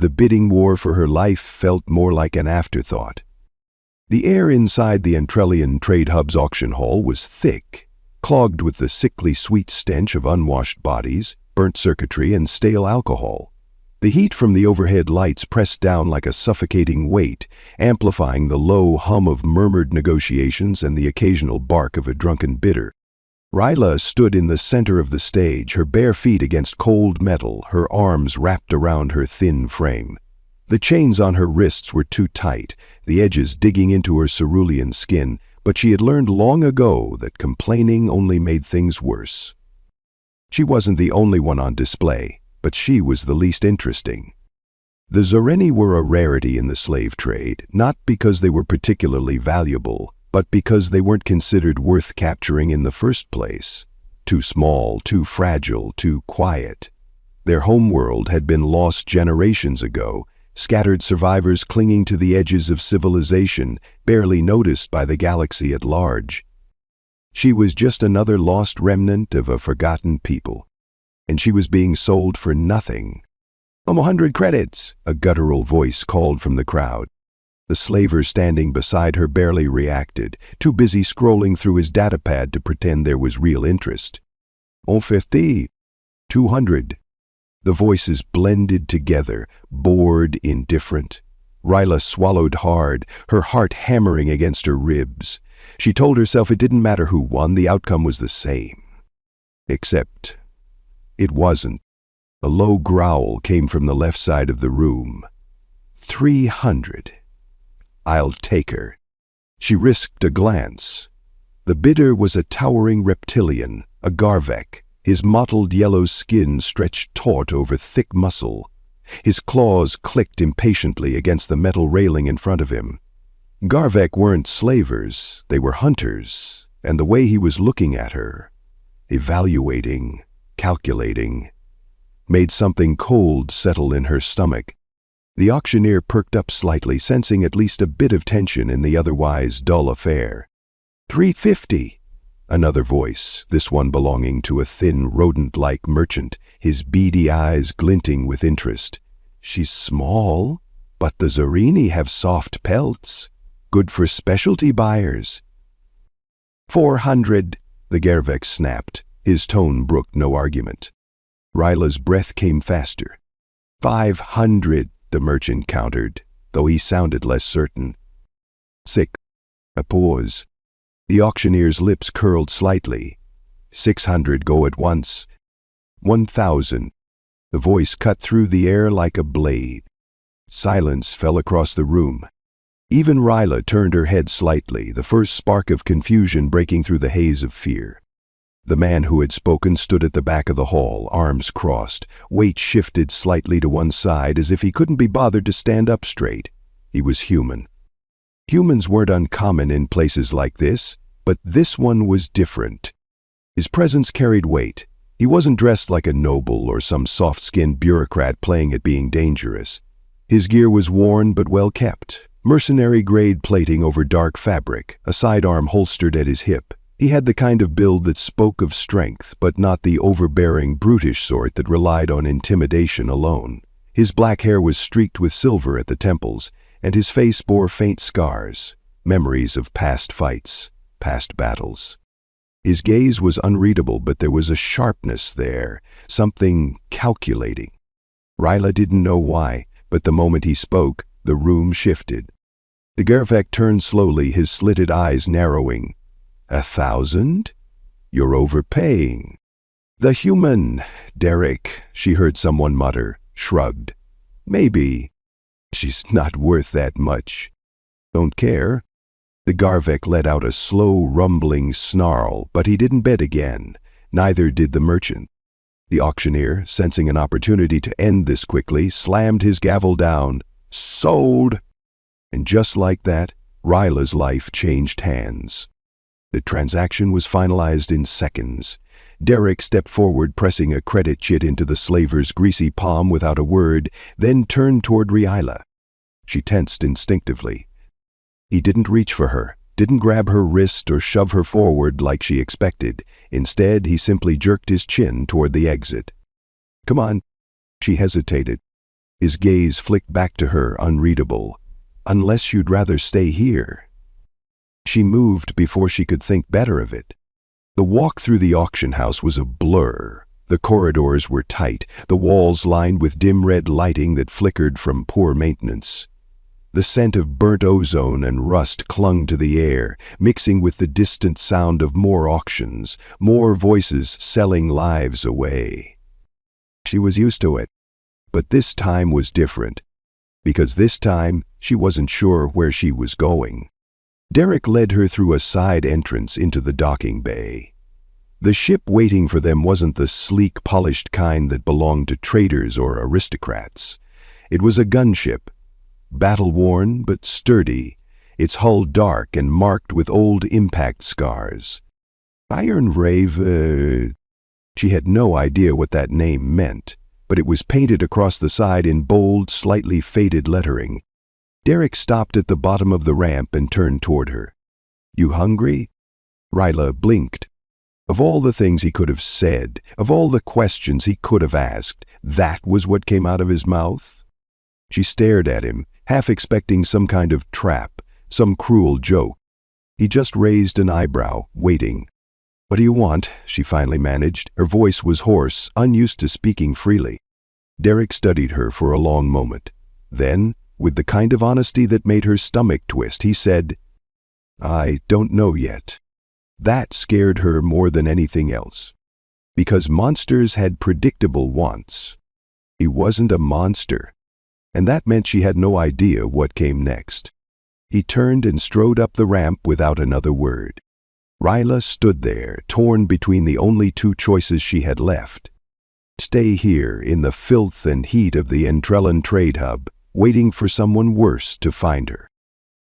The bidding war for her life felt more like an afterthought. The air inside the Antrellian Trade Hub's auction hall was thick, clogged with the sickly sweet stench of unwashed bodies, burnt circuitry, and stale alcohol. The heat from the overhead lights pressed down like a suffocating weight, amplifying the low hum of murmured negotiations and the occasional bark of a drunken bidder. Ryla stood in the center of the stage, her bare feet against cold metal, her arms wrapped around her thin frame. The chains on her wrists were too tight, the edges digging into her cerulean skin, but she had learned long ago that complaining only made things worse. She wasn't the only one on display, but she was the least interesting. The Zareni were a rarity in the slave trade, not because they were particularly valuable, but because they weren't considered worth capturing in the first place. Too small, too fragile, too quiet. Their homeworld had been lost generations ago, scattered survivors clinging to the edges of civilization, barely noticed by the galaxy at large. She was just another lost remnant of a forgotten people, and she was being sold for nothing. 100 credits, a guttural voice called from the crowd. The slaver standing beside her barely reacted, too busy scrolling through his datapad to pretend there was real interest. 150, 200. The voices blended together, bored, indifferent. Ryla swallowed hard, her heart hammering against her ribs. She told herself it didn't matter who won, the outcome was the same. Except it wasn't. A low growl came from the left side of the room. 300. I'll take her. She risked a glance. The bidder was a towering reptilian, a Garvek, his mottled yellow skin stretched taut over thick muscle. His claws clicked impatiently against the metal railing in front of him. Garvek weren't slavers, they were hunters, and the way he was looking at her, evaluating, calculating, made something cold settle in her stomach. The auctioneer perked up slightly, sensing at least a bit of tension in the otherwise dull affair. 350. Another voice, this one belonging to a thin, rodent-like merchant, his beady eyes glinting with interest. She's small, but the Zareni have soft pelts, good for specialty buyers. 400, the Garvek snapped. His tone brooked no argument. Ryla's breath came faster. 500, the merchant countered, though he sounded less certain. 6. A pause. The auctioneer's lips curled slightly. 600 go at once. 1,000. The voice cut through the air like a blade. Silence fell across the room. Even Ryla turned her head slightly, the first spark of confusion breaking through the haze of fear. The man who had spoken stood at the back of the hall, arms crossed, weight shifted slightly to one side as if he couldn't be bothered to stand up straight. He was human. Humans weren't uncommon in places like this, but this one was different. His presence carried weight. He wasn't dressed like a noble or some soft-skinned bureaucrat playing at being dangerous. His gear was worn but well kept, mercenary-grade plating over dark fabric, a sidearm holstered at his hip. He had the kind of build that spoke of strength, but not the overbearing, brutish sort that relied on intimidation alone. His black hair was streaked with silver at the temples, and his face bore faint scars, memories of past fights, past battles. His gaze was unreadable, but there was a sharpness there, something calculating. Ryla didn't know why, but the moment he spoke, the room shifted. The Garvek turned slowly, his slitted eyes narrowing. 1,000? You're overpaying. The human, Derek, she heard someone mutter, shrugged. Maybe. She's not worth that much. Don't care. The Garvek let out a slow, rumbling snarl, but he didn't bid again. Neither did the merchant. The auctioneer, sensing an opportunity to end this quickly, slammed his gavel down. Sold! And just like that, Ryla's life changed hands. The transaction was finalized in seconds. Derek stepped forward, pressing a credit chit into the slaver's greasy palm without a word, then turned toward Ryla. She tensed instinctively. He didn't reach for her, didn't grab her wrist or shove her forward like she expected. Instead, he simply jerked his chin toward the exit. Come on. She hesitated. His gaze flicked back to her, unreadable. "Unless you'd rather stay here." She moved before she could think better of it. The walk through the auction house was a blur. The corridors were tight, the walls lined with dim red lighting that flickered from poor maintenance. The scent of burnt ozone and rust clung to the air, mixing with the distant sound of more auctions, more voices selling lives away. She was used to it, but this time was different, because this time she wasn't sure where she was going. Derek led her through a side entrance into the docking bay. The ship waiting for them wasn't the sleek, polished kind that belonged to traders or aristocrats. It was a gunship, battle-worn but sturdy, its hull dark and marked with old impact scars. Iron Rave, she had no idea what that name meant, but it was painted across the side in bold, slightly faded lettering. Derek stopped at the bottom of the ramp and turned toward her. "You hungry?" Ryla blinked. Of all the things he could have said, of all the questions he could have asked, that was what came out of his mouth? She stared at him, half expecting some kind of trap, some cruel joke. He just raised an eyebrow, waiting. "What do you want?" she finally managed. Her voice was hoarse, unused to speaking freely. Derek studied her for a long moment. Then, with the kind of honesty that made her stomach twist, he said, "I don't know yet." That scared her more than anything else, because monsters had predictable wants. He wasn't a monster, and that meant she had no idea what came next. He turned and strode up the ramp without another word. Ryla stood there, torn between the only two choices she had left. Stay here in the filth and heat of the Entrellan trade hub, waiting for someone worse to find her,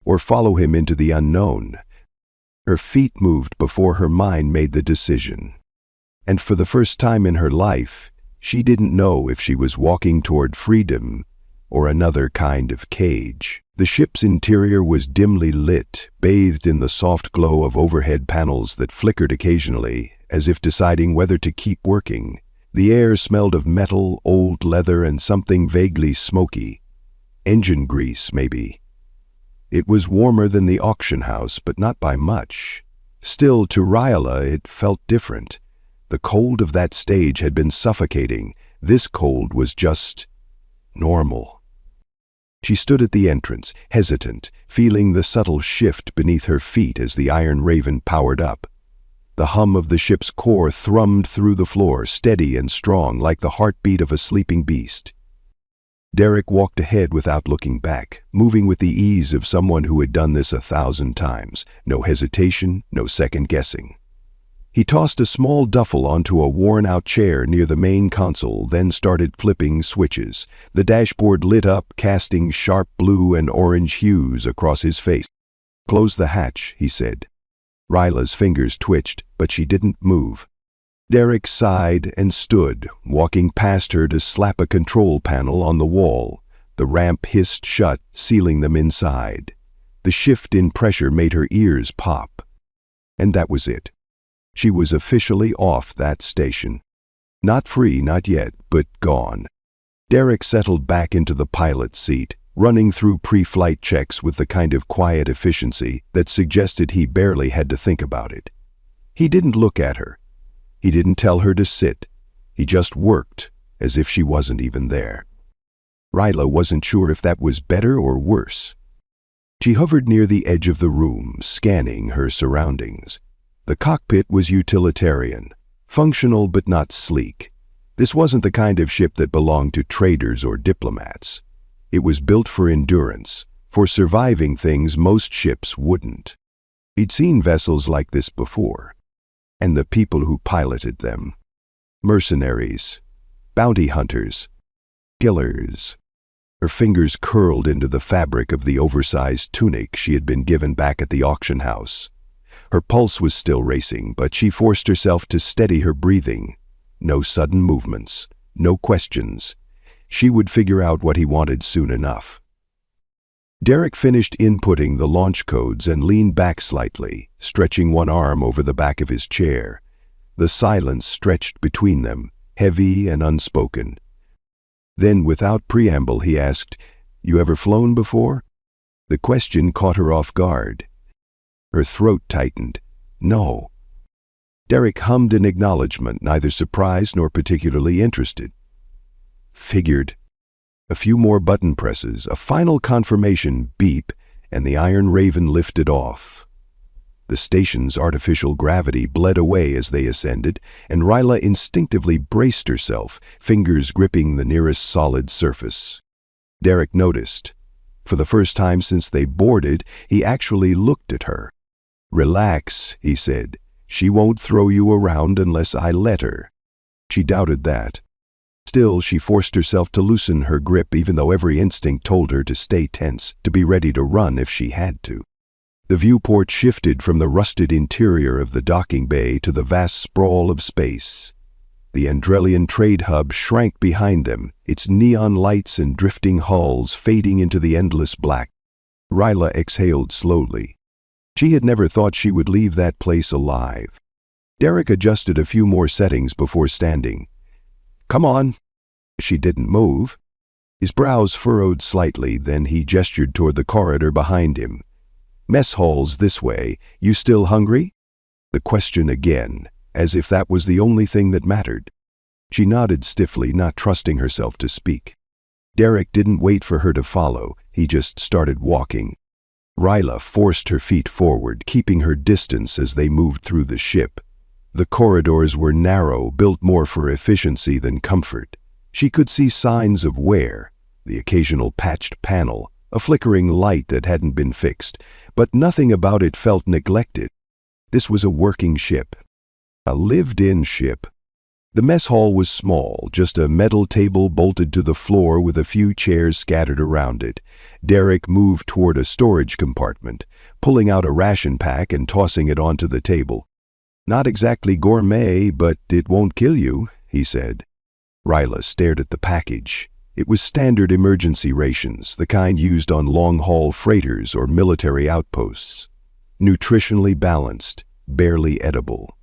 or follow him into the unknown. Her feet moved before her mind made the decision. And for the first time in her life, she didn't know if she was walking toward freedom or another kind of cage. The ship's interior was dimly lit, bathed in the soft glow of overhead panels that flickered occasionally, as if deciding whether to keep working. The air smelled of metal, old leather, and something vaguely smoky. Engine grease, maybe. It was warmer than the auction house, but not by much. Still, to Ryla, it felt different. The cold of that stage had been suffocating. This cold was just normal. She stood at the entrance, hesitant, feeling the subtle shift beneath her feet as the Iron Raven powered up. The hum of the ship's core thrummed through the floor, steady and strong, like the heartbeat of a sleeping beast. Derek walked ahead without looking back, moving with the ease of someone who had done this 1,000 times. No hesitation, no second-guessing. He tossed a small duffel onto a worn-out chair near the main console, then started flipping switches. The dashboard lit up, casting sharp blue and orange hues across his face. "Close the hatch," he said. Ryla's fingers twitched, but she didn't move. Derek sighed and stood, walking past her to slap a control panel on the wall. The ramp hissed shut, sealing them inside. The shift in pressure made her ears pop. And that was it. She was officially off that station. Not free, not yet, but gone. Derek settled back into the pilot's seat, running through pre-flight checks with the kind of quiet efficiency that suggested he barely had to think about it. He didn't look at her. He didn't tell her to sit. He just worked, as if she wasn't even there. Ryla wasn't sure if that was better or worse. She hovered near the edge of the room, scanning her surroundings. The cockpit was utilitarian, functional but not sleek. This wasn't the kind of ship that belonged to traders or diplomats. It was built for endurance, for surviving things most ships wouldn't. He'd seen vessels like this before. And the people who piloted them. Mercenaries, bounty hunters, killers. Her fingers curled into the fabric of the oversized tunic she had been given back at the auction house. Her pulse was still racing, but she forced herself to steady her breathing. No sudden movements, no questions. She would figure out what he wanted soon enough. Derek finished inputting the launch codes and leaned back slightly, stretching one arm over the back of his chair. The silence stretched between them, heavy and unspoken. Then, without preamble, he asked, "You ever flown before?" The question caught her off guard. Her throat tightened. "No." Derek hummed an acknowledgement, neither surprised nor particularly interested. "Figured." A few more button presses, a final confirmation beep, and the Iron Raven lifted off. The station's artificial gravity bled away as they ascended, and Ryla instinctively braced herself, fingers gripping the nearest solid surface. Derek noticed. For the first time since they boarded, he actually looked at her. "Relax," he said. "She won't throw you around unless I let her." She doubted that. Still, she forced herself to loosen her grip even though every instinct told her to stay tense, to be ready to run if she had to. The viewport shifted from the rusted interior of the docking bay to the vast sprawl of space. The Andrelian trade hub shrank behind them, its neon lights and drifting hulls fading into the endless black. Ryla exhaled slowly. She had never thought she would leave that place alive. Derek adjusted a few more settings before standing. "Come on." She didn't move. His brows furrowed slightly, then he gestured toward the corridor behind him. "Mess hall's this way. You still hungry?" The question again, as if that was the only thing that mattered. She nodded stiffly, not trusting herself to speak. Derek didn't wait for her to follow. He just started walking. Ryla forced her feet forward, keeping her distance as they moved through the ship. The corridors were narrow, built more for efficiency than comfort. She could see signs of wear, the occasional patched panel, a flickering light that hadn't been fixed, but nothing about it felt neglected. This was a working ship. A lived-in ship. The mess hall was small, just a metal table bolted to the floor with a few chairs scattered around it. Derek moved toward a storage compartment, pulling out a ration pack and tossing it onto the table. "Not exactly gourmet, but it won't kill you," he said. Ryla stared at the package. It was standard emergency rations, the kind used on long-haul freighters or military outposts. Nutritionally balanced, barely edible.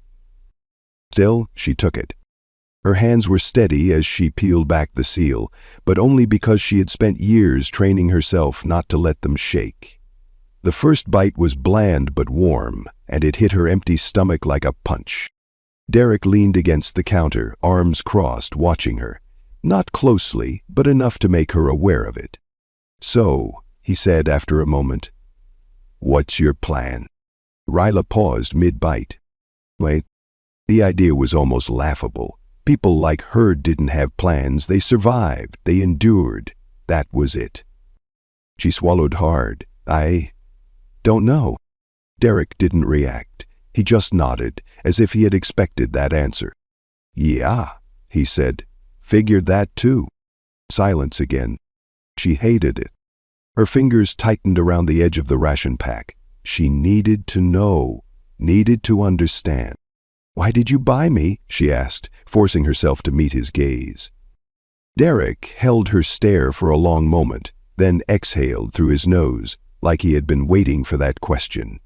Still, she took it. Her hands were steady as she peeled back the seal, but only because she had spent years training herself not to let them shake. The first bite was bland but warm, and it hit her empty stomach like a punch. Derek leaned against the counter, arms crossed, watching her. Not closely, but enough to make her aware of it. "So," he said after a moment, "what's your plan?" Ryla paused mid-bite. Wait. The idea was almost laughable. People like her didn't have plans. They survived. They endured. That was it. She swallowed hard. "I don't know." Derek didn't react. He just nodded, as if he had expected that answer. "Yeah," he said. "Figured that too." Silence again. She hated it. Her fingers tightened around the edge of the ration pack. She needed to know, needed to understand. "Why did you buy me?" she asked, forcing herself to meet his gaze. Derek held her stare for a long moment, then exhaled through his nose, like he had been waiting for that question.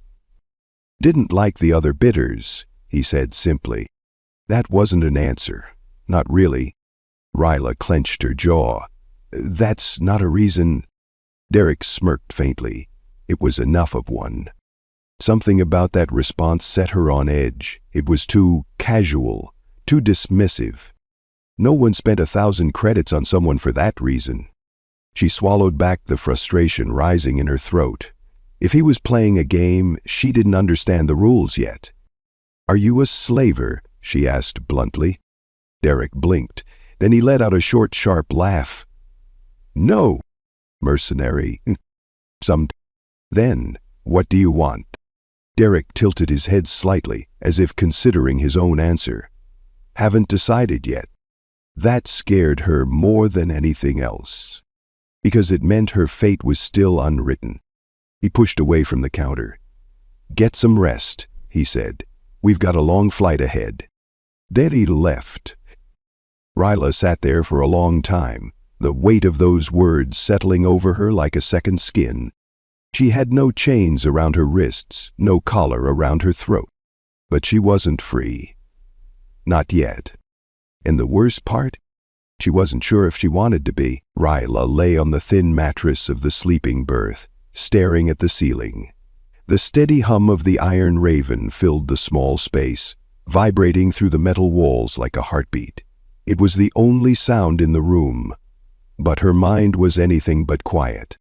"Didn't like the other bidders," he said simply. That wasn't an answer. Not really. Ryla clenched her jaw. "That's not a reason." Derek smirked faintly. It was enough of one. Something about that response set her on edge. It was too casual, too dismissive. No one spent 1,000 credits on someone for that reason. She swallowed back the frustration rising in her throat. If he was playing a game, she didn't understand the rules yet. "Are you a slaver?" she asked bluntly. Derek blinked. Then he let out a short, sharp laugh. "No, mercenary. Then, what do you want?" Derek tilted his head slightly, as if considering his own answer. "Haven't decided yet." That scared her more than anything else, because it meant her fate was still unwritten. He pushed away from the counter. "Get some rest," he said. "We've got a long flight ahead." Then he left. Ryla sat there for a long time, the weight of those words settling over her like a second skin. She had no chains around her wrists, no collar around her throat. But she wasn't free. Not yet. And the worst part? She wasn't sure if she wanted to be. Ryla lay on the thin mattress of the sleeping berth, staring at the ceiling. The steady hum of the iron raven filled the small space, vibrating through the metal walls like a heartbeat. It was the only sound in the room, but her mind was anything but quiet.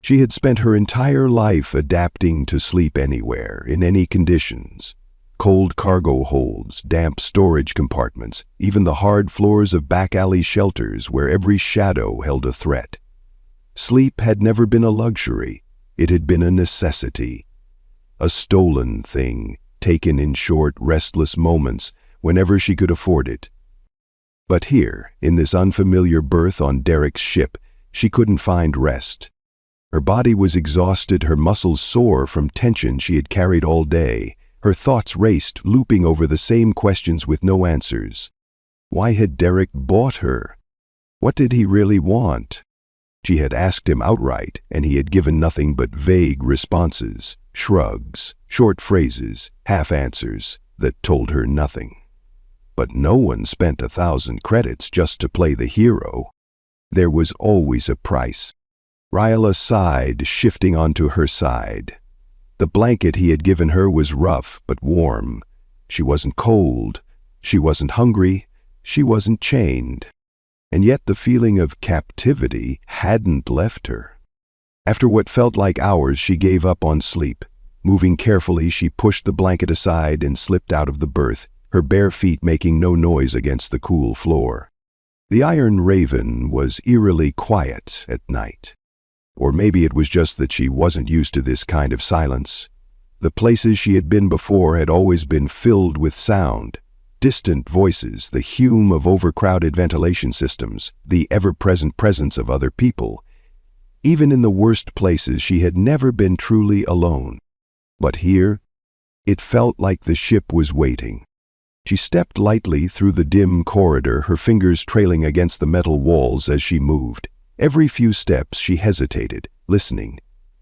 She had spent her entire life adapting to sleep anywhere, in any conditions. Cold cargo holds, damp storage compartments, even the hard floors of back-alley shelters where every shadow held a threat. Sleep had never been a luxury. It had been a necessity. A stolen thing, taken in short, restless moments whenever she could afford it. But here, in this unfamiliar berth on Derek's ship, she couldn't find rest. Her body was exhausted, her muscles sore from tension she had carried all day. Her thoughts raced, looping over the same questions with no answers. Why had Derek bought her? What did he really want? She had asked him outright, and he had given nothing but vague responses, shrugs, short phrases, half-answers that told her nothing. But no one spent 1,000 credits just to play the hero. There was always a price. Ryla sighed, shifting onto her side. The blanket he had given her was rough but warm. She wasn't cold. She wasn't hungry. She wasn't chained. And yet the feeling of captivity hadn't left her. After what felt like hours, she gave up on sleep. Moving carefully, she pushed the blanket aside and slipped out of the berth, her bare feet making no noise against the cool floor. The Iron Raven was eerily quiet at night. Or maybe it was just that she wasn't used to this kind of silence. The places she had been before had always been filled with sound, distant voices, the hum of overcrowded ventilation systems, the ever-present presence of other people. Even in the worst places, she had never been truly alone. But here, it felt like the ship was waiting. She stepped lightly through the dim corridor, her fingers trailing against the metal walls as she moved. Every few steps she hesitated, listening.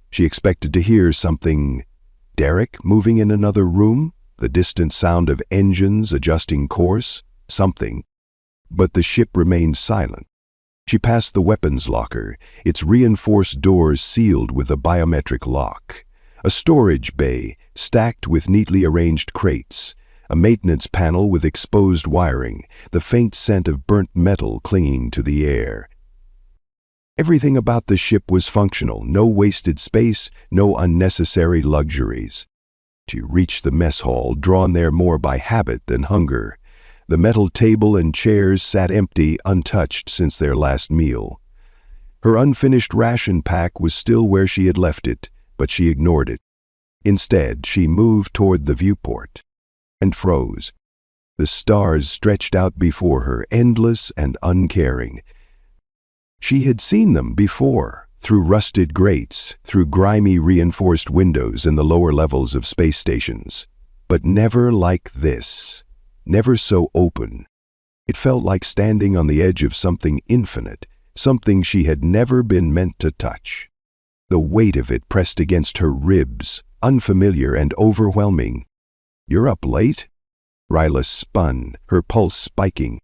She expected to hear something. Derek moving in another room? The distant sound of engines adjusting course? Something. But the ship remained silent. She passed the weapons locker, its reinforced doors sealed with a biometric lock. A storage bay, stacked with neatly arranged crates. A maintenance panel with exposed wiring, the faint scent of burnt metal clinging to the air. Everything about the ship was functional, no wasted space, no unnecessary luxuries. She reached the mess hall, drawn there more by habit than hunger. The metal table and chairs sat empty, untouched since their last meal. Her unfinished ration pack was still where she had left it, but she ignored it. Instead, she moved toward the viewport and froze. The stars stretched out before her, endless and uncaring. She had seen them before, through rusted grates, through grimy reinforced windows in the lower levels of space stations. But never like this, never so open. It felt like standing on the edge of something infinite, something she had never been meant to touch. The weight of it pressed against her ribs, unfamiliar and overwhelming. "You're up late?" Ryla spun, her pulse spiking.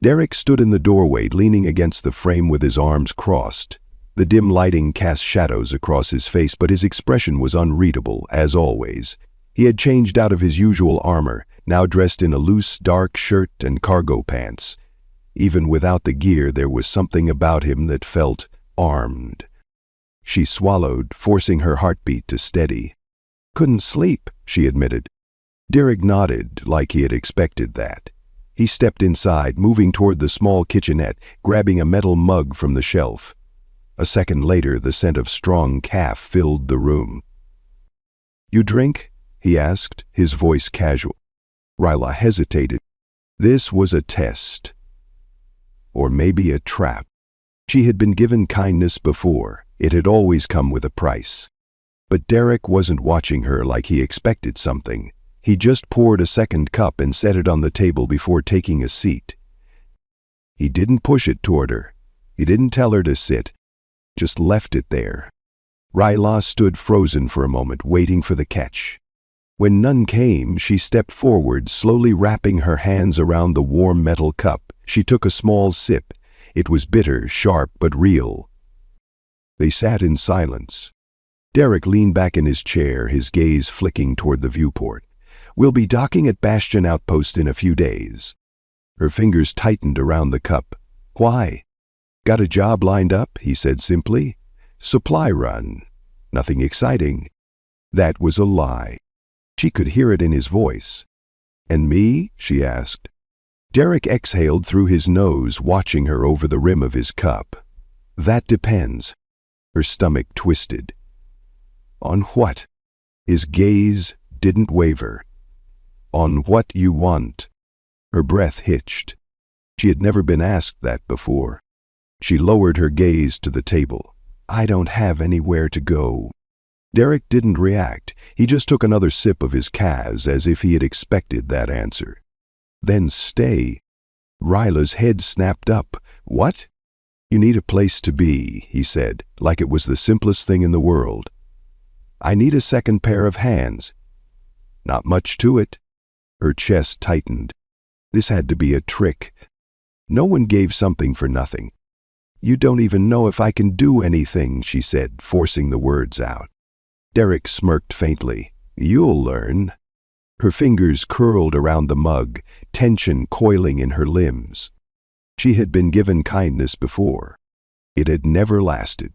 Derek stood in the doorway, leaning against the frame with his arms crossed. The dim lighting cast shadows across his face, but his expression was unreadable, as always. He had changed out of his usual armor, now dressed in a loose, dark shirt and cargo pants. Even without the gear, there was something about him that felt armed. She swallowed, forcing her heartbeat to steady. "Couldn't sleep," she admitted. Derek nodded, like he had expected that. He stepped inside, moving toward the small kitchenette, grabbing a metal mug from the shelf. A second later, the scent of strong calf filled the room. "You drink?" he asked, his voice casual. Ryla hesitated. This was a test. Or maybe a trap. She had been given kindness before. It had always come with a price. But Derek wasn't watching her like he expected something. He just poured a second cup and set it on the table before taking a seat. He didn't push it toward her. He didn't tell her to sit. Just left it there. Ryla stood frozen for a moment, waiting for the catch. When none came, she stepped forward, slowly wrapping her hands around the warm metal cup. She took a small sip, It was bitter, sharp, but real. They sat in silence. Derek leaned back in his chair, his gaze flicking toward the viewport. "We'll be docking at Bastion Outpost in a few days." Her fingers tightened around the cup. "Why?" "Got a job lined up," he said simply. "Supply run. Nothing exciting." That was a lie. She could hear it in his voice. "And me?" she asked. Derek exhaled through his nose, watching her over the rim of his cup. "That depends." Her stomach twisted. "On what?" His gaze didn't waver. "On what you want." Her breath hitched. She had never been asked that before. She lowered her gaze to the table. "I don't have anywhere to go." Derek didn't react. He just took another sip of his Kaz as if he had expected that answer. "Then stay." Ryla's head snapped up. "What?" "You need a place to be," he said, like it was the simplest thing in the world. "I need a second pair of hands." "Not much to it." Her chest tightened. This had to be a trick. No one gave something for nothing. "You don't even know if I can do anything," she said, forcing the words out. Derek smirked faintly. "You'll learn." Her fingers curled around the mug, tension coiling in her limbs. She had been given kindness before. It had never lasted.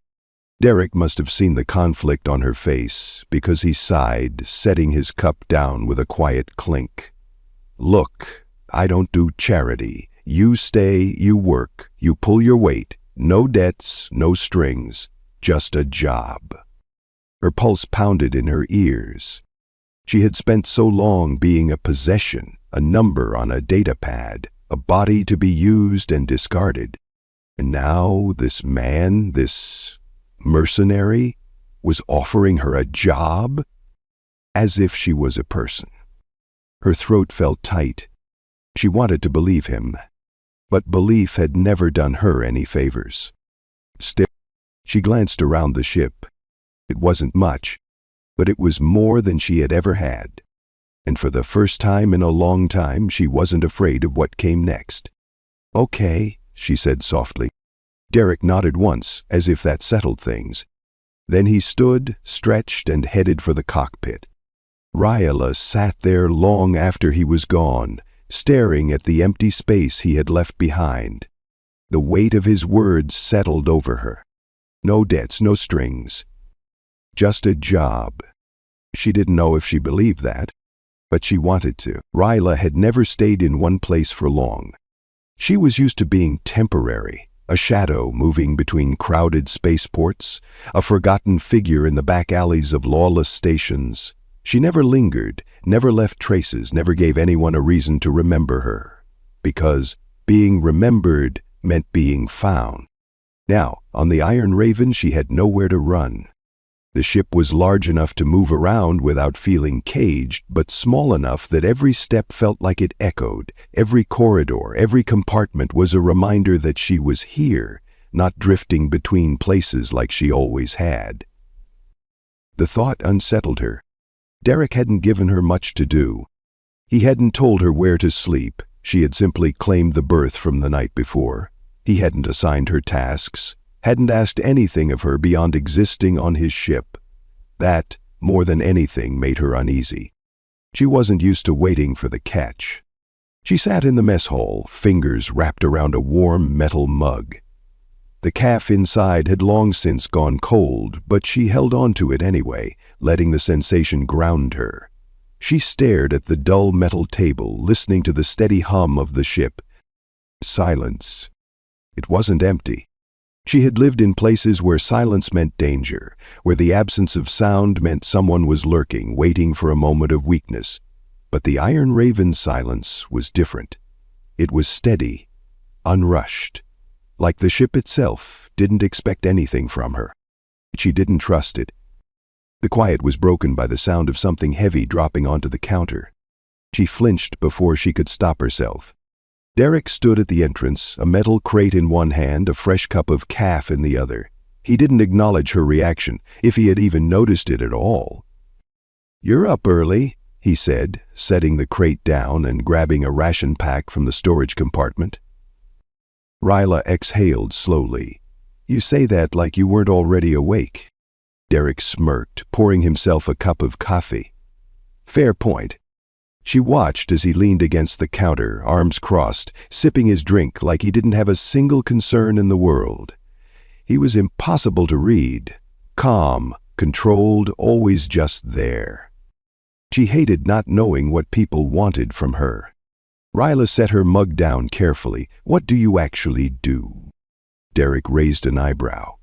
Derek must have seen the conflict on her face, because he sighed, setting his cup down with a quiet clink. "Look, I don't do charity. You stay, you work, you pull your weight. No debts, no strings, just a job." Her pulse pounded in her ears. She had spent so long being a possession, a number on a data pad, a body to be used and discarded. And now this man, this mercenary, was offering her a job? As if she was a person. Her throat felt tight. She wanted to believe him, but belief had never done her any favors. Still, she glanced around the ship. It wasn't much, but it was more than she had ever had. And for the first time in a long time, she wasn't afraid of what came next. "Okay," she said softly. Derek nodded once, as if that settled things. Then he stood, stretched, and headed for the cockpit. Ryla sat there long after he was gone, staring at the empty space he had left behind. The weight of his words settled over her. No debts, no strings. Just a job. She didn't know if she believed that, but she wanted to. Ryla had never stayed in one place for long. She was used to being temporary, a shadow moving between crowded spaceports, a forgotten figure in the back alleys of lawless stations. She never lingered, never left traces, never gave anyone a reason to remember her, because being remembered meant being found. Now, on the Iron Raven, she had nowhere to run. The ship was large enough to move around without feeling caged, but small enough that every step felt like it echoed. Every corridor, every compartment was a reminder that she was here, not drifting between places like she always had. The thought unsettled her. Derek hadn't given her much to do. He hadn't told her where to sleep. She had simply claimed the berth from the night before. He hadn't assigned her tasks, hadn't asked anything of her beyond existing on his ship. That, more than anything, made her uneasy. She wasn't used to waiting for the catch. She sat in the mess hall, fingers wrapped around a warm metal mug. The calf inside had long since gone cold, but she held on to it anyway, letting the sensation ground her. She stared at the dull metal table, listening to the steady hum of the ship. Silence. It wasn't empty. She had lived in places where silence meant danger, where the absence of sound meant someone was lurking, waiting for a moment of weakness. But the Iron Raven's silence was different. It was steady, unrushed. Like the ship itself, didn't expect anything from her. She didn't trust it. The quiet was broken by the sound of something heavy dropping onto the counter. She flinched before she could stop herself. Derek stood at the entrance, a metal crate in one hand, a fresh cup of calf in the other. He didn't acknowledge her reaction, if he had even noticed it at all. "You're up early," he said, setting the crate down and grabbing a ration pack from the storage compartment. Ryla exhaled slowly. You say that like you weren't already awake. Derek smirked, pouring himself a cup of coffee. Fair point. She watched as he leaned against the counter, arms crossed, sipping his drink like he didn't have a single concern in the world. He was impossible to read. Calm, controlled, always just there. She hated not knowing what people wanted from her. Ryla set her mug down carefully. What do you actually do? Derek raised an eyebrow.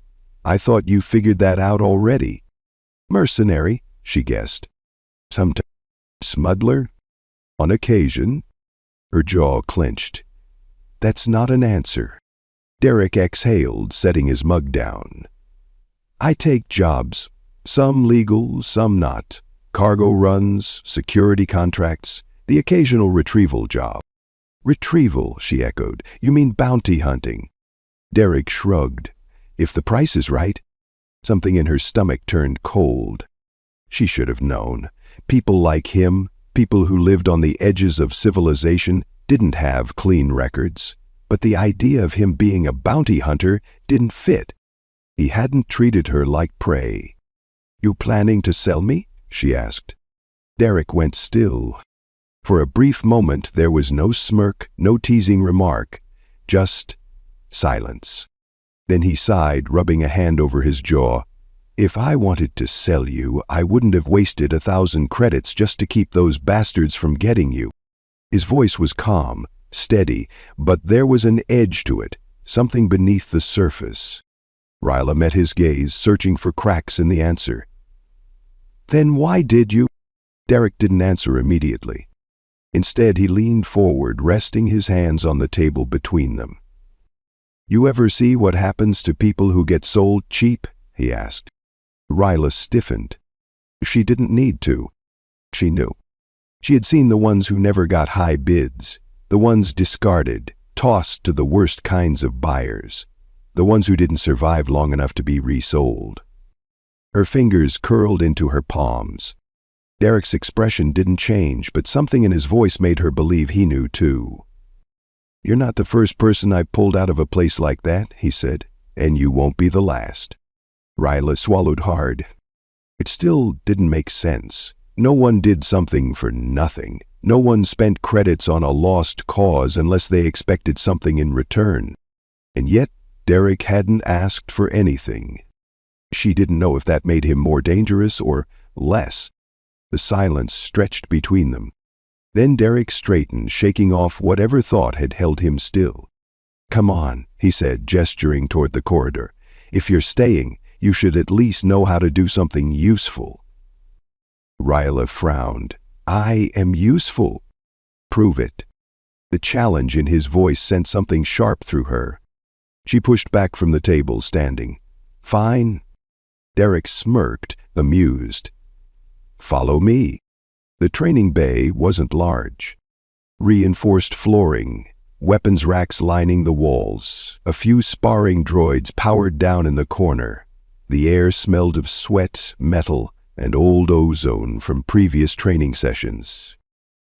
I thought you figured that out already. Mercenary, she guessed. Sometimes smuggler? On occasion. Her jaw clenched. That's not an answer. Derek exhaled, setting his mug down. I take jobs. Some legal, some not. Cargo runs, security contracts, the occasional retrieval job. Retrieval, she echoed. You mean bounty hunting? Derek shrugged. If the price is right. Something in her stomach turned cold. She should have known. People like him, people who lived on the edges of civilization, didn't have clean records. But the idea of him being a bounty hunter didn't fit. He hadn't treated her like prey. You planning to sell me? She asked. Derek went still. For a brief moment there was no smirk, no teasing remark, just silence. Then he sighed, rubbing a hand over his jaw. If I wanted to sell you, I wouldn't have wasted 1,000 credits just to keep those bastards from getting you. His voice was calm, steady, but there was an edge to it, something beneath the surface. Ryla met his gaze, searching for cracks in the answer. Then why did you? Derek didn't answer immediately. Instead, he leaned forward, resting his hands on the table between them. You ever see what happens to people who get sold cheap? He asked. Ryla stiffened. She didn't need to. She knew. She had seen the ones who never got high bids, the ones discarded, tossed to the worst kinds of buyers, the ones who didn't survive long enough to be resold. Her fingers curled into her palms. Derek's expression didn't change, but something in his voice made her believe he knew too. You're not the first person I pulled out of a place like that, he said, and you won't be the last. Ryla swallowed hard. It still didn't make sense. No one did something for nothing. No one spent credits on a lost cause unless they expected something in return. And yet, Derek hadn't asked for anything. She didn't know if that made him more dangerous or less. The silence stretched between them. Then Derek straightened, shaking off whatever thought had held him still. Come on, he said, gesturing toward the corridor. If you're staying, you should at least know how to do something useful. Ryla frowned. I am useful. Prove it. The challenge in his voice sent something sharp through her. She pushed back from the table, standing. Fine. Derek smirked, amused. Follow me. The training bay wasn't large. Reinforced flooring, weapons racks lining the walls, a few sparring droids powered down in the corner. The air smelled of sweat, metal, and old ozone from previous training sessions.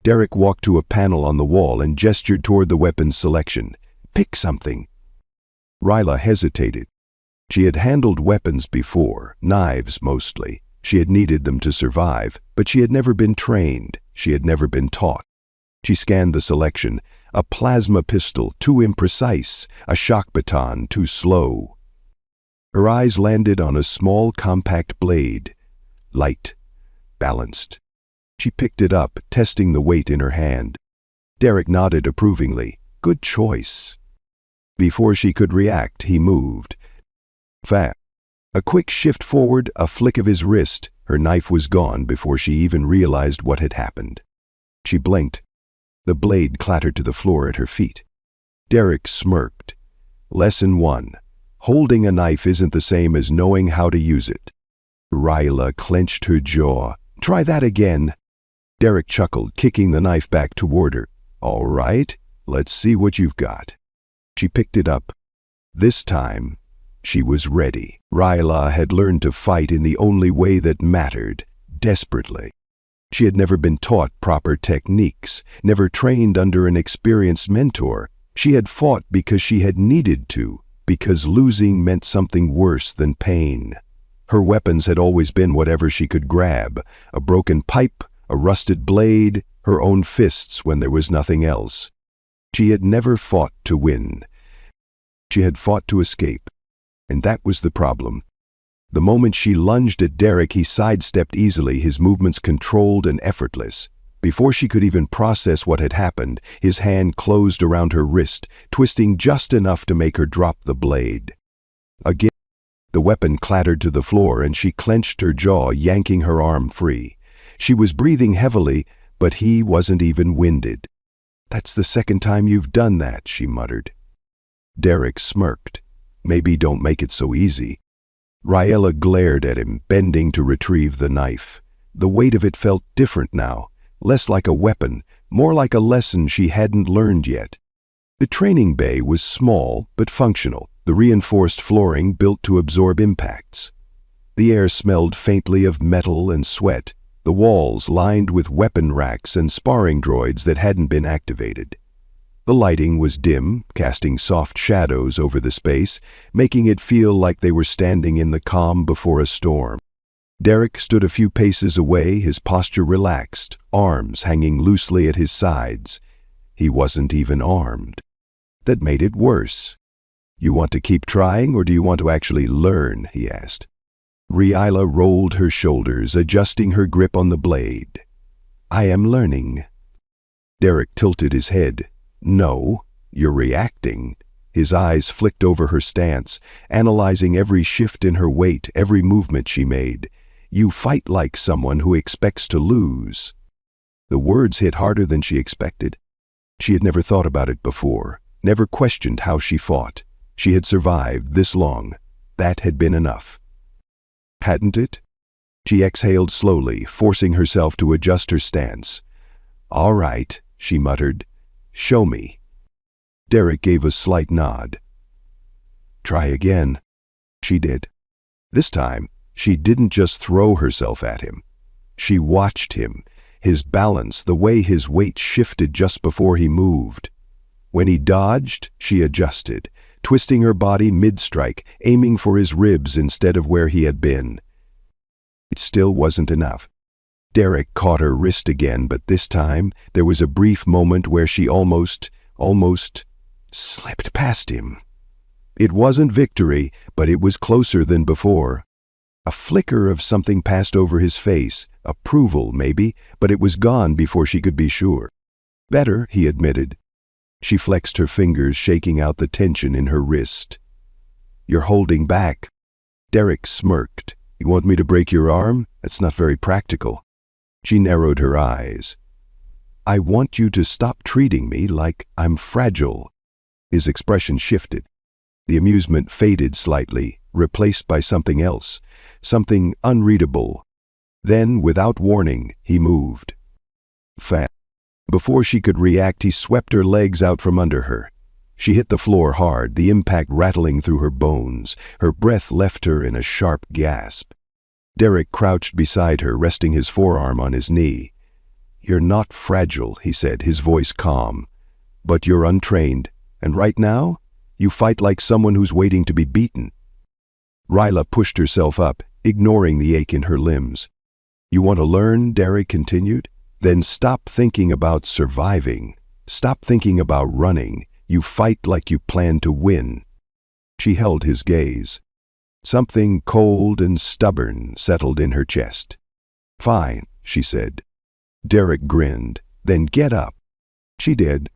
Derek walked to a panel on the wall and gestured toward the weapons selection. Pick something. Ryla hesitated. She had handled weapons before, knives mostly. She had needed them to survive, but she had never been trained. She had never been taught. She scanned the selection. A plasma pistol, too imprecise. A shock baton, too slow. Her eyes landed on a small, compact blade. Light. Balanced. She picked it up, testing the weight in her hand. Derek nodded approvingly. Good choice. Before she could react, he moved. Fast. A quick shift forward, a flick of his wrist. Her knife was gone before she even realized what had happened. She blinked. The blade clattered to the floor at her feet. Derek smirked. Lesson 1. Holding a knife isn't the same as knowing how to use it. Ryla clenched her jaw. Try that again. Derek chuckled, kicking the knife back toward her. All right, let's see what you've got. She picked it up. This time, she was ready. Ryla had learned to fight in the only way that mattered, desperately. She had never been taught proper techniques, never trained under an experienced mentor, She had fought because she had needed to, because losing meant something worse than pain. Her weapons had always been whatever she could grab, a broken pipe, a rusted blade, her own fists when there was nothing else. She had never fought to win. She had fought to escape. And that was the problem. The moment she lunged at Derek, he sidestepped easily, his movements controlled and effortless. Before she could even process what had happened, his hand closed around her wrist, twisting just enough to make her drop the blade. Again, the weapon clattered to the floor and she clenched her jaw, yanking her arm free. She was breathing heavily, but he wasn't even winded. "That's the second time you've done that," she muttered. Derek smirked. "Maybe don't make it so easy." Raella glared at him, bending to retrieve the knife. The weight of it felt different now, less like a weapon, more like a lesson she hadn't learned yet. The training bay was small but functional, the reinforced flooring built to absorb impacts. The air smelled faintly of metal and sweat, the walls lined with weapon racks and sparring droids that hadn't been activated. The lighting was dim, casting soft shadows over the space, making it feel like they were standing in the calm before a storm. Derek stood a few paces away, his posture relaxed, arms hanging loosely at his sides. He wasn't even armed. That made it worse. "You want to keep trying, or do you want to actually learn?" he asked. Raella rolled her shoulders, adjusting her grip on the blade. "I am learning." Derek tilted his head. "No, you're reacting." His eyes flicked over her stance, analyzing every shift in her weight, every movement she made. "You fight like someone who expects to lose." The words hit harder than she expected. She had never thought about it before, never questioned how she fought. She had survived this long. That had been enough. Hadn't it? She exhaled slowly, forcing herself to adjust her stance. "All right," she muttered. "Show me." Derek gave a slight nod. "Try again." She did. This time, she didn't just throw herself at him. She watched him, his balance, the way his weight shifted just before he moved. When he dodged, she adjusted, twisting her body mid-strike, aiming for his ribs instead of where he had been. It still wasn't enough. Derek caught her wrist again, but this time there was a brief moment where she almost slipped past him. It wasn't victory, but it was closer than before. A flicker of something passed over his face, approval maybe, but it was gone before she could be sure. "Better," he admitted. She flexed her fingers, shaking out the tension in her wrist. "You're holding back." Derek smirked. "You want me to break your arm? That's not very practical." She narrowed her eyes. "I want you to stop treating me like I'm fragile." His expression shifted. The amusement faded slightly, replaced by something else, something unreadable. Then, without warning, he moved. Fast. Before she could react, he swept her legs out from under her. She hit the floor hard, the impact rattling through her bones. Her breath left her in a sharp gasp. Derek crouched beside her, resting his forearm on his knee. "You're not fragile," he said, his voice calm. "But you're untrained, and right now, you fight like someone who's waiting to be beaten." Raella pushed herself up, ignoring the ache in her limbs. "You want to learn?" Derek continued. "Then stop thinking about surviving. Stop thinking about running. You fight like you plan to win." She held his gaze. Something cold and stubborn settled in her chest. "Fine," she said. Derek grinned. "Then get up." She did.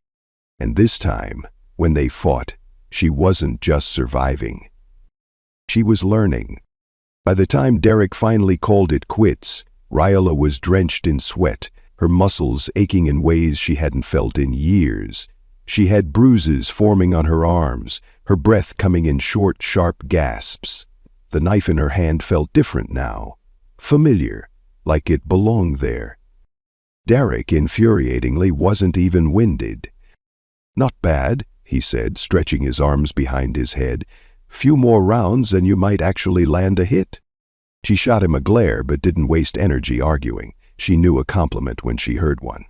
And this time, when they fought, she wasn't just surviving. She was learning. By the time Derek finally called it quits, Raella was drenched in sweat, her muscles aching in ways she hadn't felt in years. She had bruises forming on her arms, her breath coming in short, sharp gasps. The knife in her hand felt different now, familiar, like it belonged there. Derek, infuriatingly, wasn't even winded. "Not bad," he said, stretching his arms behind his head. "Few more rounds and you might actually land a hit." She shot him a glare but didn't waste energy arguing. She knew a compliment when she heard one.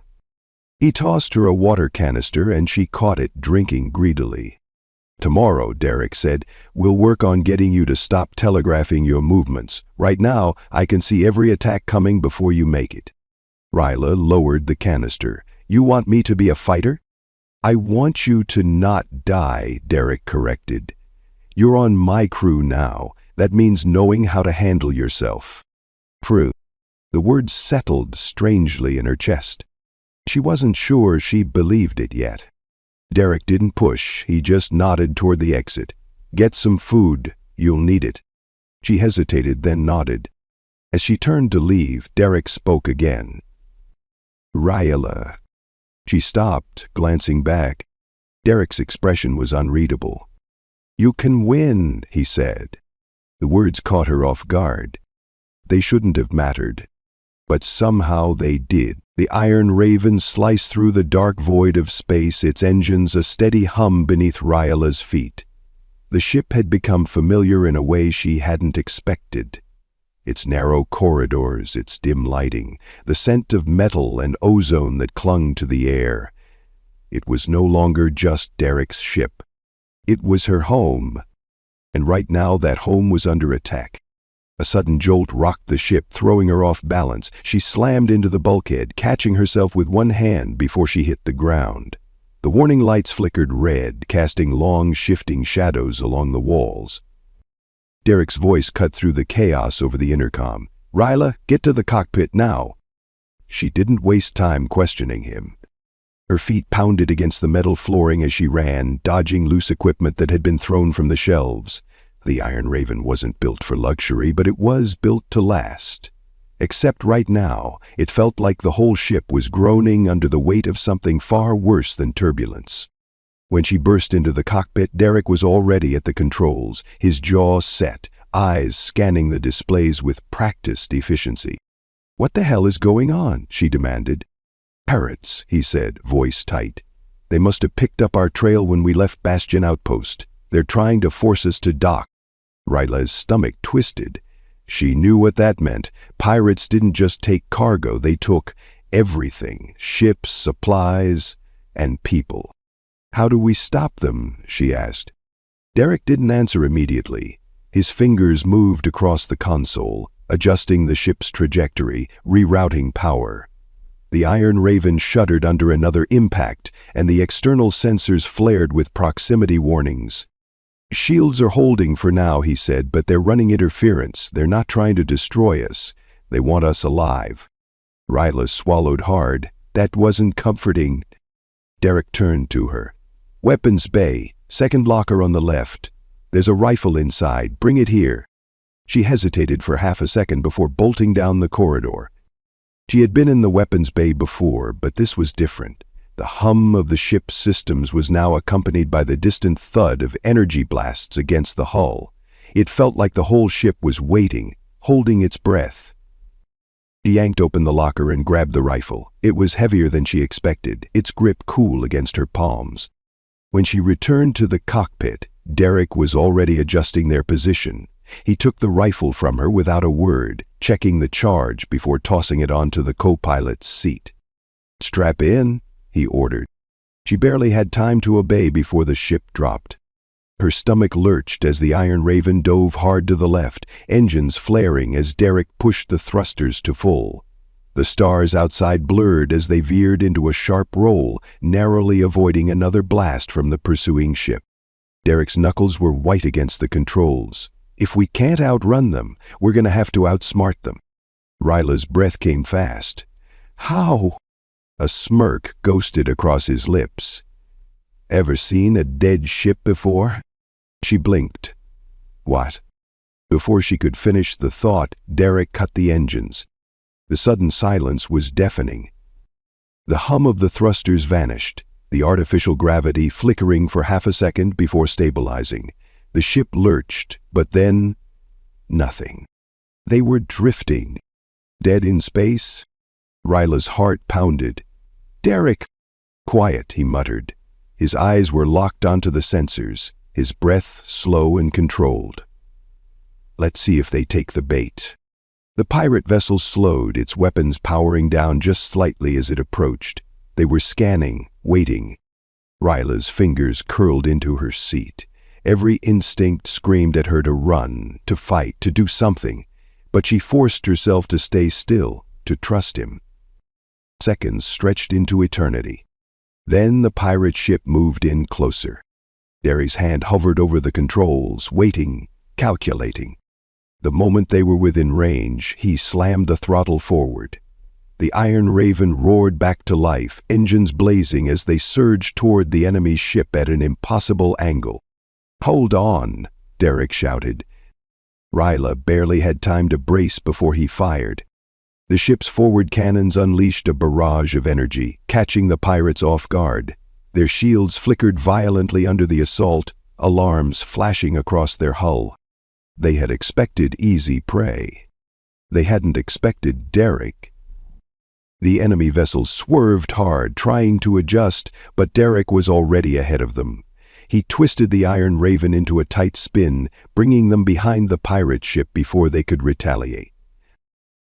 He tossed her a water canister and she caught it, drinking greedily. "Tomorrow," Derek said, "we'll work on getting you to stop telegraphing your movements. Right now, I can see every attack coming before you make it." Ryla lowered the canister. "You want me to be a fighter?" "I want you to not die," Derek corrected. "You're on my crew now. That means knowing how to handle yourself." "Crew." The word settled strangely in her chest. She wasn't sure she believed it yet. Derek didn't push, he just nodded toward the exit. "Get some food, you'll need it." She hesitated, then nodded. As she turned to leave, Derek spoke again. "Ryla." She stopped, glancing back. Derek's expression was unreadable. "You can win," he said. The words caught her off guard. They shouldn't have mattered. But somehow they did. The Iron Raven sliced through the dark void of space, its engines a steady hum beneath Ryla's feet. The ship had become familiar in a way she hadn't expected. Its narrow corridors, its dim lighting, the scent of metal and ozone that clung to the air. It was no longer just Derek's ship. It was her home. And right now that home was under attack. A sudden jolt rocked the ship, throwing her off balance. She slammed into the bulkhead, catching herself with one hand before she hit the ground. The warning lights flickered red, casting long, shifting shadows along the walls. Derek's voice cut through the chaos over the intercom. "Ryla, get to the cockpit now." She didn't waste time questioning him. Her feet pounded against the metal flooring as she ran, dodging loose equipment that had been thrown from the shelves. The Iron Raven wasn't built for luxury, but it was built to last. Except right now, it felt like the whole ship was groaning under the weight of something far worse than turbulence. When she burst into the cockpit, Derek was already at the controls, his jaw set, eyes scanning the displays with practiced efficiency. "What the hell is going on?" she demanded. "Parrots," he said, voice tight. "They must have picked up our trail when we left Bastion Outpost. They're trying to force us to dock." Ryla's stomach twisted. She knew what that meant. Pirates didn't just take cargo, they took everything, ships, supplies, and people. "How do we stop them?" she asked. Derek didn't answer immediately. His fingers moved across the console, adjusting the ship's trajectory, rerouting power. The Iron Raven shuddered under another impact, and the external sensors flared with proximity warnings. "Shields are holding for now," he said, "but they're running interference. They're not trying to destroy us. They want us alive." Ryla swallowed hard. That wasn't comforting. Derek turned to her. "Weapons bay, second locker on the left. There's a rifle inside. Bring it here." She hesitated for half a second before bolting down the corridor. She had been in the weapons bay before, but this was different. The hum of the ship's systems was now accompanied by the distant thud of energy blasts against the hull. It felt like the whole ship was waiting, holding its breath. She yanked open the locker and grabbed the rifle. It was heavier than she expected, its grip cool against her palms. When she returned to the cockpit, Derek was already adjusting their position. He took the rifle from her without a word, checking the charge before tossing it onto the co-pilot's seat. "Strap in," he ordered. She barely had time to obey before the ship dropped. Her stomach lurched as the Iron Raven dove hard to the left, engines flaring as Derek pushed the thrusters to full. The stars outside blurred as they veered into a sharp roll, narrowly avoiding another blast from the pursuing ship. Derek's knuckles were white against the controls. If we can't outrun them, we're going to have to outsmart them. Ryla's breath came fast. "How?" A smirk ghosted across his lips. "Ever seen a dead ship before?" She blinked. "What?" Before she could finish the thought, Derek cut the engines. The sudden silence was deafening. The hum of the thrusters vanished, the artificial gravity flickering for half a second before stabilizing. The ship lurched, but then nothing. They were drifting. Dead in space? Ryla's heart pounded. "Derek!" "Quiet," he muttered. His eyes were locked onto the sensors, his breath slow and controlled. "Let's see if they take the bait." The pirate vessel slowed, its weapons powering down just slightly as it approached. They were scanning, waiting. Ryla's fingers curled into her seat. Every instinct screamed at her to run, to fight, to do something. But she forced herself to stay still, to trust him. Seconds stretched into eternity. Then the pirate ship moved in closer. Derry's hand hovered over the controls, waiting, calculating. The moment they were within range, he slammed the throttle forward. The Iron Raven roared back to life, engines blazing as they surged toward the enemy's ship at an impossible angle. "Hold on," Derek shouted. Ryla barely had time to brace before he fired. The ship's forward cannons unleashed a barrage of energy, catching the pirates off guard. Their shields flickered violently under the assault, alarms flashing across their hull. They had expected easy prey. They hadn't expected Derek. The enemy vessels swerved hard, trying to adjust, but Derek was already ahead of them. He twisted the Iron Raven into a tight spin, bringing them behind the pirate ship before they could retaliate.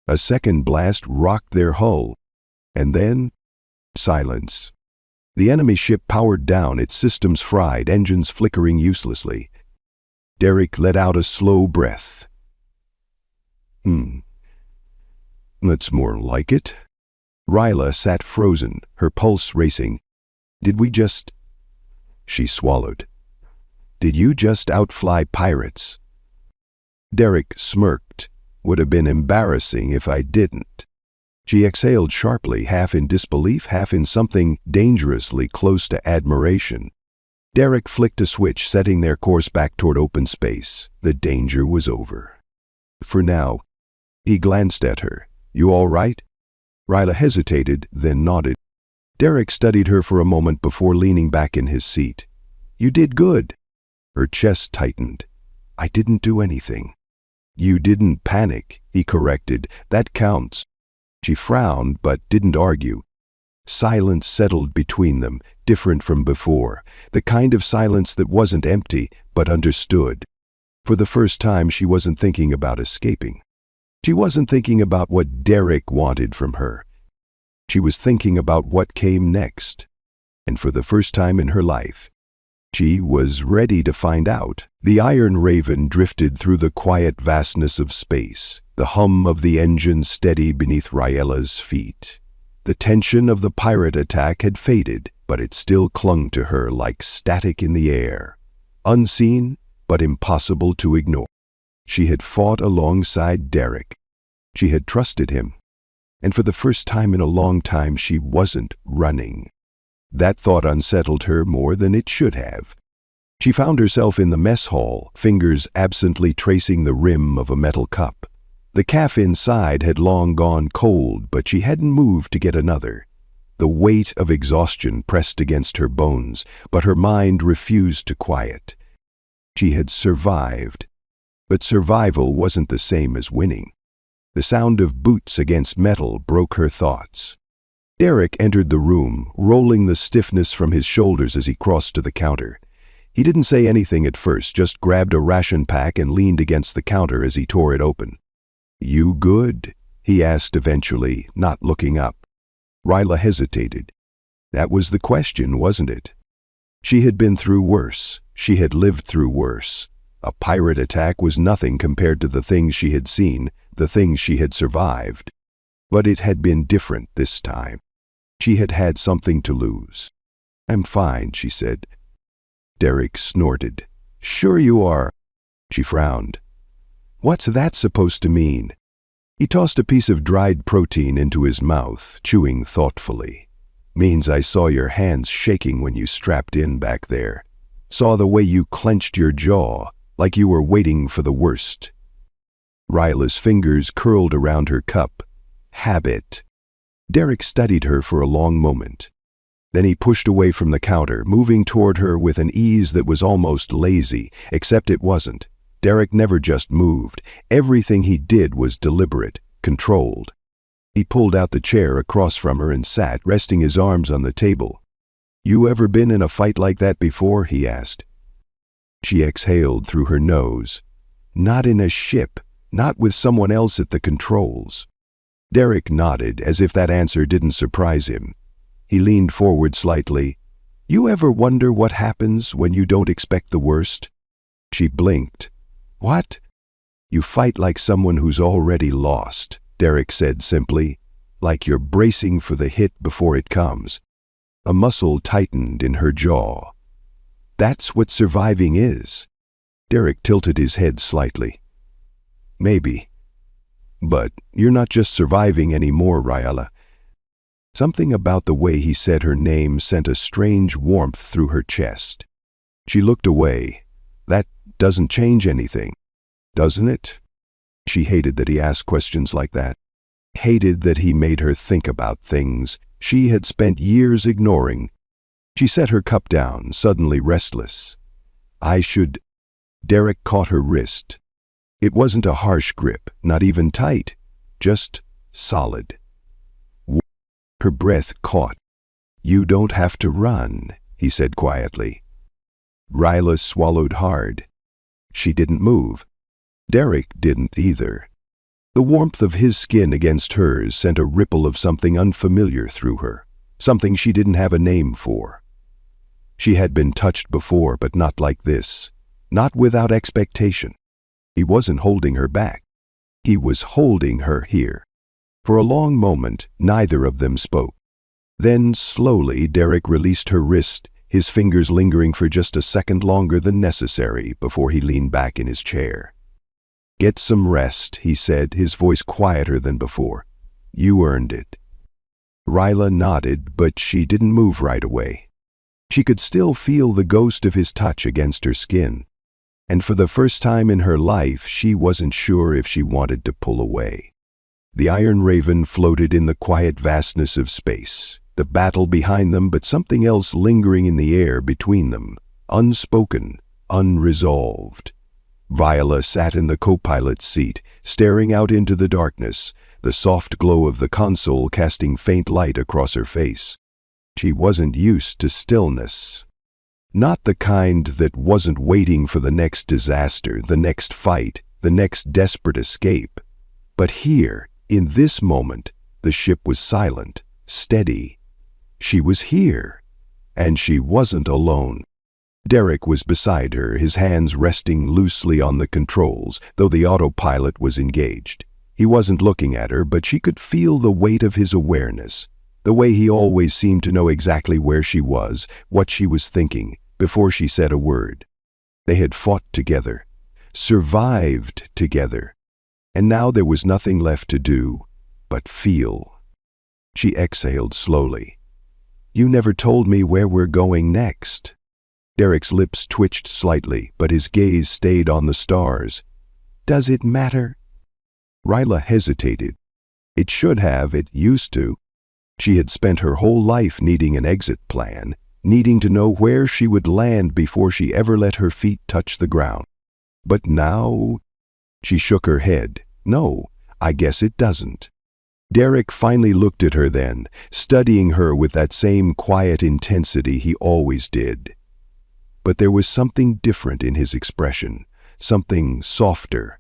A second blast rocked their hull, and then silence. The enemy ship powered down, its systems fried, engines flickering uselessly. Derek let out a slow breath. That's more like it." Ryla sat frozen, her pulse racing. "Did we just—" She swallowed. "Did you just outfly pirates?" Derek smirked. "Would have been embarrassing if I didn't." She exhaled sharply, half in disbelief, half in something dangerously close to admiration. Derek flicked a switch, setting their course back toward open space. The danger was over. For now. He glanced at her. "You all right?" Ryla hesitated, then nodded. Derek studied her for a moment before leaning back in his seat. "You did good." Her chest tightened. "I didn't do anything." "You didn't panic," he corrected. "That counts." She frowned, but didn't argue. Silence settled between them, different from before, the kind of silence that wasn't empty, but understood. For the first time, she wasn't thinking about escaping. She wasn't thinking about what Derek wanted from her. She was thinking about what came next. And for the first time in her life, she was ready to find out. The Iron Raven drifted through the quiet vastness of space, the hum of the engine steady beneath Ryla's feet. The tension of the pirate attack had faded, but it still clung to her like static in the air. Unseen, but impossible to ignore. She had fought alongside Derek. She had trusted him. And for the first time in a long time, she wasn't running. That thought unsettled her more than it should have. She found herself in the mess hall, fingers absently tracing the rim of a metal cup. The calf inside had long gone cold, but she hadn't moved to get another. The weight of exhaustion pressed against her bones, but her mind refused to quiet. She had survived, but survival wasn't the same as winning. The sound of boots against metal broke her thoughts. Derek entered the room, rolling the stiffness from his shoulders as he crossed to the counter. He didn't say anything at first, just grabbed a ration pack and leaned against the counter as he tore it open. "You good?" he asked eventually, not looking up. Ryla hesitated. That was the question, wasn't it? She had been through worse. She had lived through worse. A pirate attack was nothing compared to the things she had seen, the things she had survived. But it had been different this time. She had had something to lose. "I'm fine," she said. Derek snorted. "Sure you are." She frowned. "What's that supposed to mean?" He tossed a piece of dried protein into his mouth, chewing thoughtfully. "Means I saw your hands shaking when you strapped in back there. Saw the way you clenched your jaw, like you were waiting for the worst." Ryla's fingers curled around her cup. Habit. Derek studied her for a long moment. Then he pushed away from the counter, moving toward her with an ease that was almost lazy, except it wasn't. Derek never just moved. Everything he did was deliberate, controlled. He pulled out the chair across from her and sat, resting his arms on the table. "You ever been in a fight like that before?" he asked. She exhaled through her nose. "Not in a ship, not with someone else at the controls." Derek nodded, as if that answer didn't surprise him. He leaned forward slightly. You ever wonder what happens when you don't expect the worst? She blinked. What? You fight like someone who's already lost, Derek said simply, like you're bracing for the hit before it comes. A muscle tightened in her jaw. That's what surviving is. Derek tilted his head slightly. Maybe. But you're not just surviving anymore, Ryala. Something about the way he said her name sent a strange warmth through her chest. She looked away. That doesn't change anything, doesn't it? She hated that he asked questions like that. Hated that he made her think about things she had spent years ignoring. She set her cup down, suddenly restless. Derek caught her wrist. It wasn't a harsh grip, not even tight, just solid. Her breath caught. You don't have to run, he said quietly. Ryla swallowed hard. She didn't move. Derek didn't either. The warmth of his skin against hers sent a ripple of something unfamiliar through her, something she didn't have a name for. She had been touched before, but not like this, not without expectation. He wasn't holding her back. He was holding her here. For a long moment, neither of them spoke. Then, slowly, Derek released her wrist, his fingers lingering for just a second longer than necessary before he leaned back in his chair. Get some rest, he said, his voice quieter than before. You earned it. Ryla nodded, but she didn't move right away. She could still feel the ghost of his touch against her skin, and for the first time in her life, she wasn't sure if she wanted to pull away. The Iron Raven floated in the quiet vastness of space, the battle behind them, but something else lingering in the air between them, unspoken, unresolved. Viola sat in the co-pilot's seat, staring out into the darkness, the soft glow of the console casting faint light across her face. She wasn't used to stillness. Not the kind that wasn't waiting for the next disaster, the next fight, the next desperate escape. But here, in this moment, the ship was silent, steady. She was here, and she wasn't alone. Derek was beside her, his hands resting loosely on the controls, though the autopilot was engaged. He wasn't looking at her, but she could feel the weight of his awareness, the way he always seemed to know exactly where she was, what she was thinking, before she said a word. They had fought together, survived together, and now there was nothing left to do but feel. She exhaled slowly. You never told me where we're going next. Derek's lips twitched slightly, but his gaze stayed on the stars. Does it matter? Ryla hesitated. It should have, it used to. She had spent her whole life needing an exit plan, needing to know where she would land before she ever let her feet touch the ground. But now, she shook her head. No, I guess it doesn't. Derek finally looked at her then, studying her with that same quiet intensity he always did. But there was something different in his expression, something softer,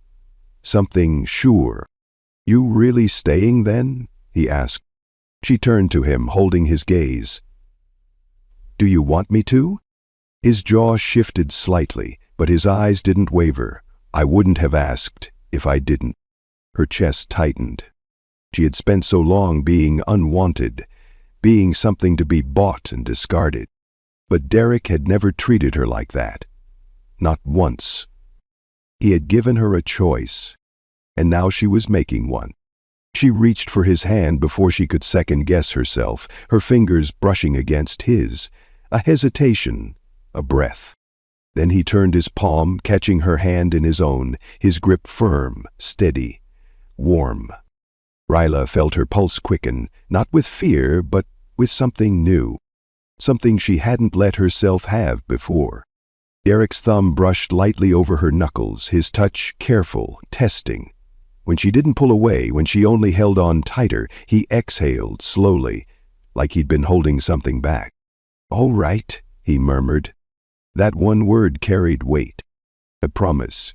something sure. You really staying then? He asked. She turned to him, holding his gaze. Do you want me to? His jaw shifted slightly, but his eyes didn't waver. I wouldn't have asked if I didn't. Her chest tightened. She had spent so long being unwanted, being something to be bought and discarded. But Derek had never treated her like that. Not once. He had given her a choice, and now she was making one. She reached for his hand before she could second-guess herself, her fingers brushing against his, a hesitation, a breath. Then he turned his palm, catching her hand in his own, his grip firm, steady, warm. Ryla felt her pulse quicken, not with fear, but with something new, something she hadn't let herself have before. Derek's thumb brushed lightly over her knuckles, his touch careful, testing. When she didn't pull away, when she only held on tighter, he exhaled slowly, like he'd been holding something back. All right, he murmured. That one word carried weight. A promise.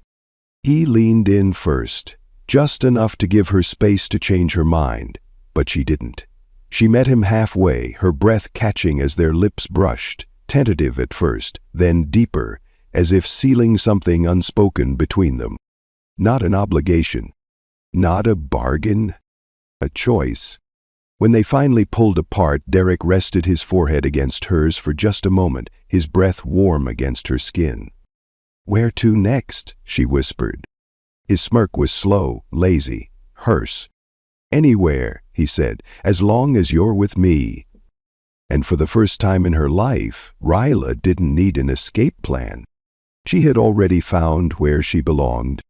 He leaned in first, just enough to give her space to change her mind, but she didn't. She met him halfway, her breath catching as their lips brushed, tentative at first, then deeper, as if sealing something unspoken between them. Not an obligation. Not a bargain. A choice. When they finally pulled apart, Derek rested his forehead against hers for just a moment, his breath warm against her skin. "Where to next?" she whispered. His smirk was slow, lazy, hers. "Anywhere," he said, "as long as you're with me." And for the first time in her life, Ryla didn't need an escape plan. She had already found where she belonged.